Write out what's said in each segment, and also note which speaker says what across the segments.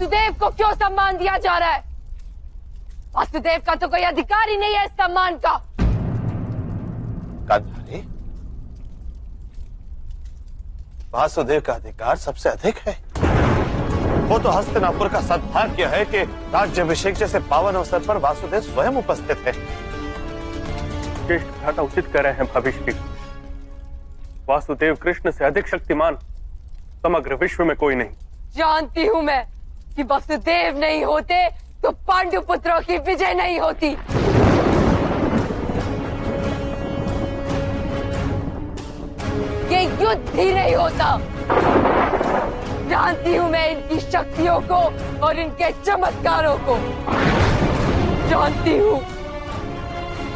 Speaker 1: वासुदेव को क्यों सम्मान दिया जा रहा है? वासुदेव का तो कोई अधिकार ही नहीं है इस सम्मान का।
Speaker 2: गांधारी, वासुदेव का अधिकार सबसे अधिक है। वो तो हस्तिनापुर का सद्भाग्य है कि राज्याभिषेक जैसे पावन अवसर पर वासुदेव स्वयं उपस्थित है।
Speaker 3: ज्येष्ठ भ्राता उचित कह रहे हैं भाभिश्री। वासुदेव कृष्ण से अधिक शक्तिमान समग्र विश्व में कोई नहीं।
Speaker 1: जानती हूं मैं कि वासुदेव नहीं होते तो पांडु पुत्रों की विजय नहीं होती। ये युद्ध ही नहीं होता। जानती हूं मैं इनकी शक्तियों को और इनके चमत्कारों को। जानती हूं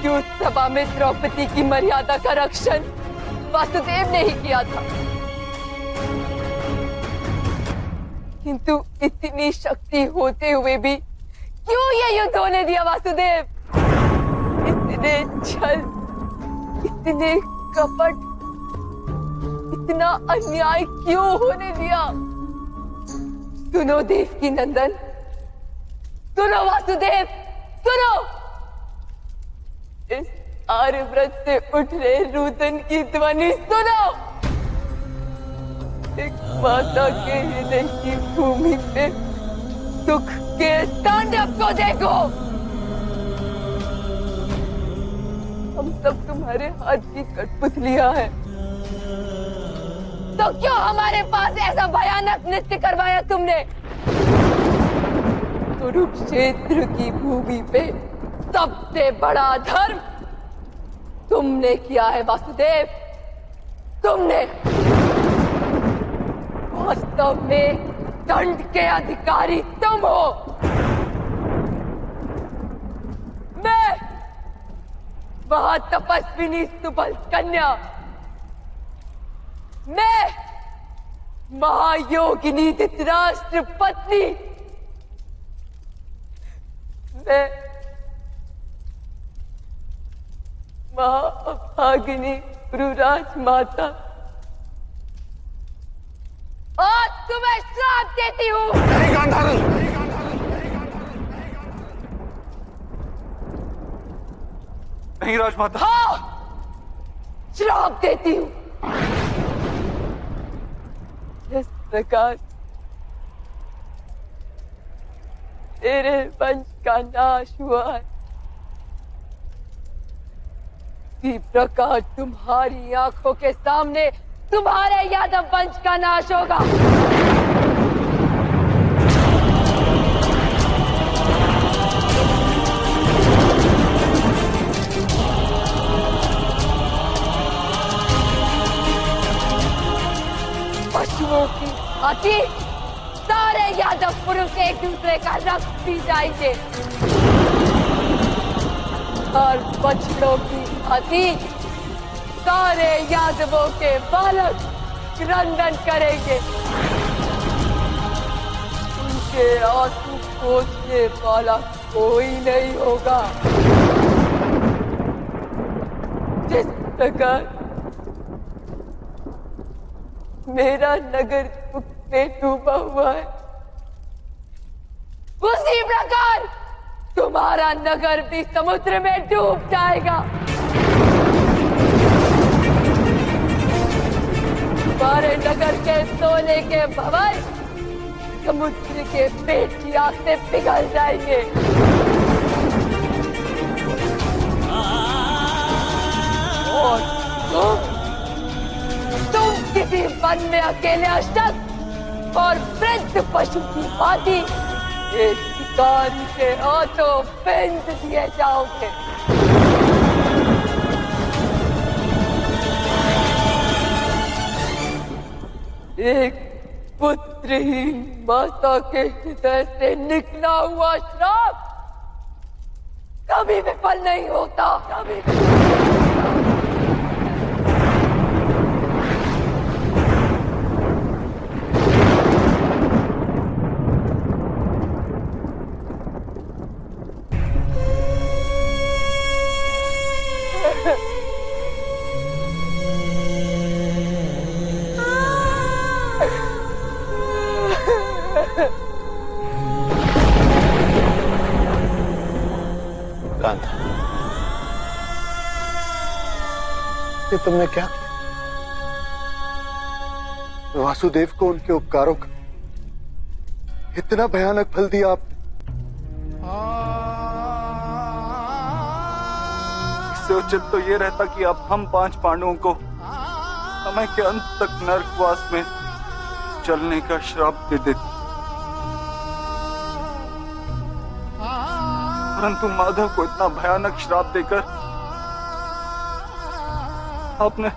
Speaker 1: कि उस सभा में द्रौपदी की मर्यादा का रक्षण वासुदेव ने ही किया था, किंतु इतनी शक्ति होते हुए भी क्यों ये युद्ध होने दिया वासुदेव? इतने छल, इतने कपट, इतना अन्याय क्यों होने दिया? सुनो देवकी नंदन, सुनो वासुदेव, सुनो। इस आर्यव्रत से उठ रहे रुदन की ध्वनि सुनो। एक माता के हृदय की भूमि पे दुख के तांडव को देखो। हम सब तुम्हारे हाथ की कठपुतलियां हैं, तो क्यों हमारे पास ऐसा भयानक नृत्य करवाया तुमने? कुरुक्षेत्र की भूमि पे सबसे बड़ा धर्म तुमने किया है वासुदेव, तुमने। वास्तव में दंड के अधिकारी तुम हो। मैं महातपस्विनी सुबल कन्या, मैं महायोगिनी धृतराष्ट्र पत्नी, मैं महाअभागिनी गुरुराज माता आज तुम्हें श्राप देती हूँ।
Speaker 2: नहीं गांधारी,
Speaker 3: नहीं राजमाता।
Speaker 1: हाँ, श्राप देती हूँ। जिस प्रकार तेरे वंश का नाश हुआ है, इसी प्रकार तुम्हारी आंखों के सामने तुम्हारे यादव वंश का नाश होगा। पशुओं की भांति सारे यादव पुरुष एक दूसरे का रक्त पी जाएंगे और बछड़ों की भांति सारे यादवों के बालक क्रंदन करेंगे। उनके आंसू पोंछने वाला कोई नहीं होगा। जिस प्रकार मेरा नगर दुख में डूबा हुआ है, उसी प्रकार तुम्हारा नगर भी समुद्र में डूब जाएगा। तुम्हारे नगर के सोने के भवन समुद्र के पेट की आग से पिघल जाएंगे। और तुम किसी वन में अकेले अशक्त और वृद्ध पशु की भांति एक शिकारी के हाथों फेंक दिए जाओगे। एक पुत्रहीन माता के हृदय से निकला हुआ श्राप कभी विफल नहीं होता, कभी विफल नहीं होता।
Speaker 2: कांता, ये तुमने क्या किया?
Speaker 4: वासुदेव को उनके उपकारों का इतना भयानक फल दिया आपने। इससे उचित तो ये रहता कि अब हम 5 पांडवों को समय के अंत तक नरकवास में जलने का श्राप दे देते, परंतु माधव को इतना भयानक श्राप देकर आपने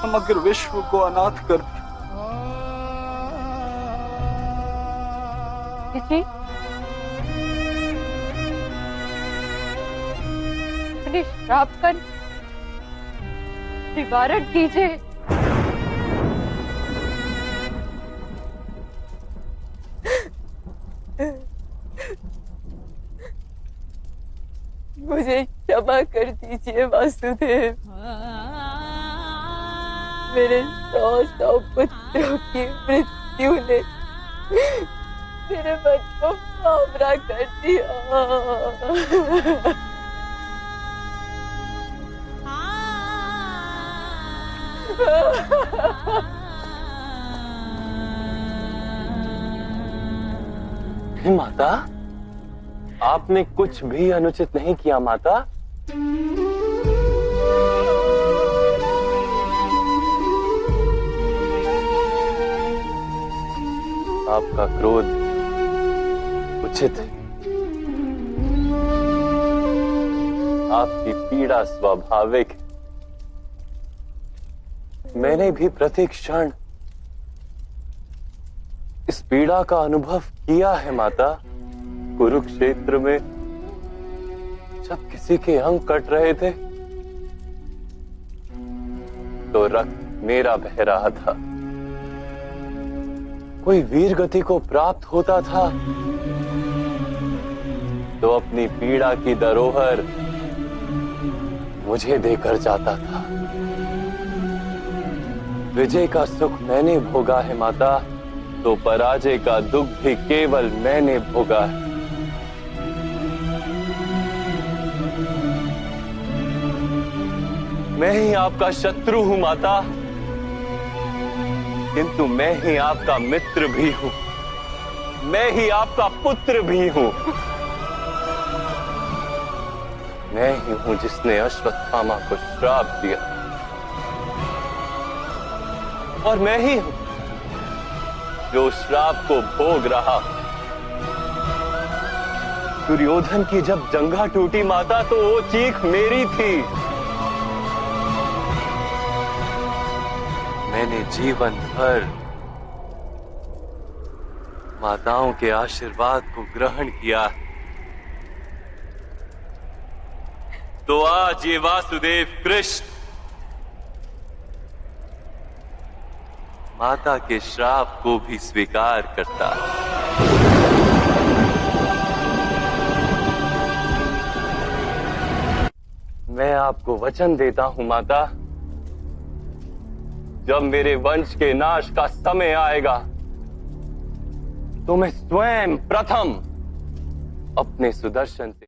Speaker 4: समग्र विश्व को अनाथ कर दिया।
Speaker 1: जी, अपने श्राप का निवारण कीजिए। मुझे क्षमा कर दीजिए वासुदेव। मेरे 100 पुत्रों की मृत्यु ने मेरे मन को भावरा कर दिया।
Speaker 5: माता, आपने कुछ भी अनुचित नहीं किया माता। आपका क्रोध उचित है, आपकी पीड़ा स्वाभाविक है। मैंने भी प्रत्येक क्षण इस पीड़ा का अनुभव किया है माता। कुरुक्षेत्र में जब किसी के अंग कट रहे थे तो रक्त मेरा बह रहा था, कोई वीर गति को प्राप्त होता था तो अपनी पीड़ा की धरोहर मुझे देकर जाता था। विजय का सुख मैंने भोगा है माता, तो पराजय का दुख भी केवल मैंने भोगा है। मैं ही आपका शत्रु हूं माता, किंतु मैं ही आपका मित्र भी हूं, मैं ही आपका पुत्र भी हूं। मैं ही हूं जिसने अश्वत्थामा को श्राप दिया, और मैं ही हूं जो श्राप को भोग रहा। दुर्योधन की जब जंघा टूटी माता तो वो चीख मेरी थी। मैंने जीवन भर माताओं के आशीर्वाद को ग्रहण किया, तो आज ये वासुदेव कृष्ण माता के श्राप को भी स्वीकार करता है। मैं आपको वचन देता हूं माता, जब मेरे वंश के नाश का समय आएगा तो मैं स्वयं प्रथम अपने सुदर्शन से